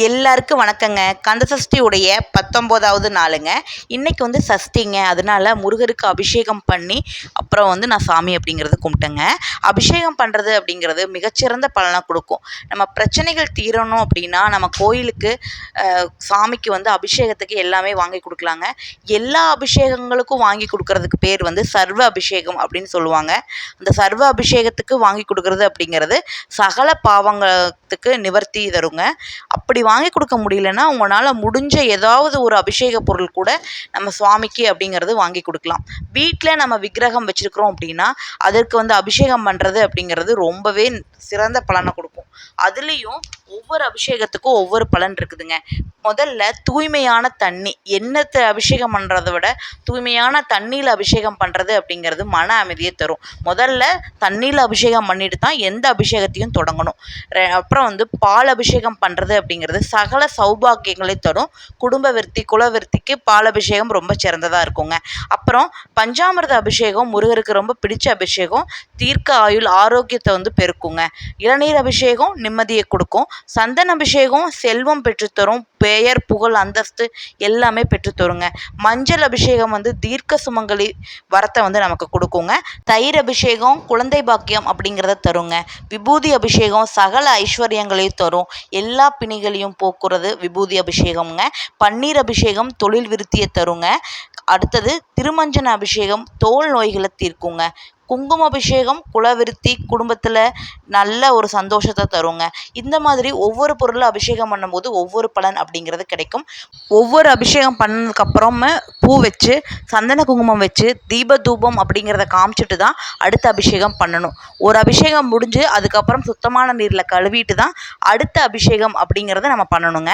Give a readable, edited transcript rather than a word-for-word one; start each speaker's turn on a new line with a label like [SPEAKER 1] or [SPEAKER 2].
[SPEAKER 1] எல்லாருக்கும் வணக்கங்க. கந்த சஷ்டியுடைய 19வது நாளுங்க. இன்னைக்கு சஷ்டிங்க. அதனால முருகருக்கு அபிஷேகம் பண்ணி, அப்புறம் நான் சாமி அப்படிங்கிறது கும்பிட்டேங்க. அபிஷேகம் பண்ணுறது அப்படிங்கிறது மிகச்சிறந்த பலனை கொடுக்கும். நம்ம பிரச்சனைகள் தீரணும் அப்படின்னா, நம்ம கோயிலுக்கு சாமிக்கு அபிஷேகத்துக்கு எல்லாமே வாங்கி கொடுக்கலாங்க. எல்லா அபிஷேகங்களுக்கும் வாங்கி கொடுக்கறதுக்கு பேர் சர்வ அபிஷேகம் அப்படின்னு சொல்லுவாங்க. அந்த சர்வ அபிஷேகத்துக்கு வாங்கி கொடுக்கறது அப்படிங்கிறது சகல பாவங்களுக்கு நிவர்த்தி தருங்க. அப்படி வாங்கி கொடுக்க முடியலன்னா உங்களால் முடிஞ்ச ஏதாவது ஒரு அபிஷேக பொருள் கூட நம்ம சுவாமிக்கு அப்படிங்கிறது வாங்கி கொடுக்கலாம். வீட்டில் நம்ம விக்கிரகம் வச்சுருக்கிறோம் அப்படின்னா அதற்கு அபிஷேகம் பண்ணுறது அப்படிங்கிறது ரொம்பவே சிறந்த பலனை கொடுக்கும். அதுலேயும் ஒவ்வொரு அபிஷேகத்துக்கும் ஒவ்வொரு பலன் இருக்குதுங்க. முதல்ல தூய்மையான தண்ணி, எண்ணத்தை அபிஷேகம் பண்ணுறதை விட தூய்மையான தண்ணியில் அபிஷேகம் பண்ணுறது அப்படிங்கிறது மன அமைதியை தரும். முதல்ல தண்ணியில் அபிஷேகம் பண்ணிட்டு தான் எந்த அபிஷேகத்தையும் தொடங்கணும். அப்புறம் பால் அபிஷேகம் பண்ணுறது அப்படிங்கிறது சகல சௌபாக்கியங்களை தரும். குடும்ப விருத்தி, குல விருத்திக்கு பால் அபிஷேகம் ரொம்ப சிறந்ததாக இருக்குங்க. அப்புறம் பஞ்சாமிர்த அபிஷேகம் முருகருக்கு ரொம்ப பிடிச்ச அபிஷேகம். தீர்க்க ஆயுள், ஆரோக்கியத்தை பெருக்குங்க. இளநீர் அபிஷேகம் நிம்மதியை கொடுக்கும். சந்தன அபிஷேகம் செல்வம் பெற்றுத்தரும். பெயர், புகழ், அந்தஸ்து எல்லாமே பெற்றுத்தருங்க. மஞ்சள் அபிஷேகம் தீர்க்க சுமங்கலி வரத்தை நமக்கு கொடுக்குங்க. தயிர் அபிஷேகம் குழந்தை பாக்கியம் அப்படிங்கிறத தருங்க. விபூதி அபிஷேகம் சகல ஐஸ்வர்யங்களையும் தரும். எல்லா பிணிகளையும் போக்குறது விபூதி அபிஷேகம்ங்க. பன்னீர் அபிஷேகம் தொழில் விருத்தியை தருங்க. அடுத்தது திருமஞ்சன அபிஷேகம் தோல் நோய்களை தீர்க்குங்க. குங்கும அபிஷேகம் குலவிருத்தி, குடும்பத்தில் நல்ல ஒரு சந்தோஷத்தை தருங்க. இந்த மாதிரி ஒவ்வொரு பொருளும் அபிஷேகம் பண்ணும்போது ஒவ்வொரு பலன் அப்படிங்கிறது கிடைக்கும். ஒவ்வொரு அபிஷேகம் பண்ணதுக்கப்புறமா பூ வச்சு சந்தன குங்குமம் வச்சு தீப தூபம் அப்படிங்கிறத காமிச்சிட்டு தான் அடுத்த அபிஷேகம் பண்ணணும். ஒரு அபிஷேகம் முடிஞ்சு அதுக்கப்புறம் சுத்தமான நீரில் கழுவிட்டு தான் அடுத்த அபிஷேகம் அப்படிங்கிறத நம்ம பண்ணணுங்க.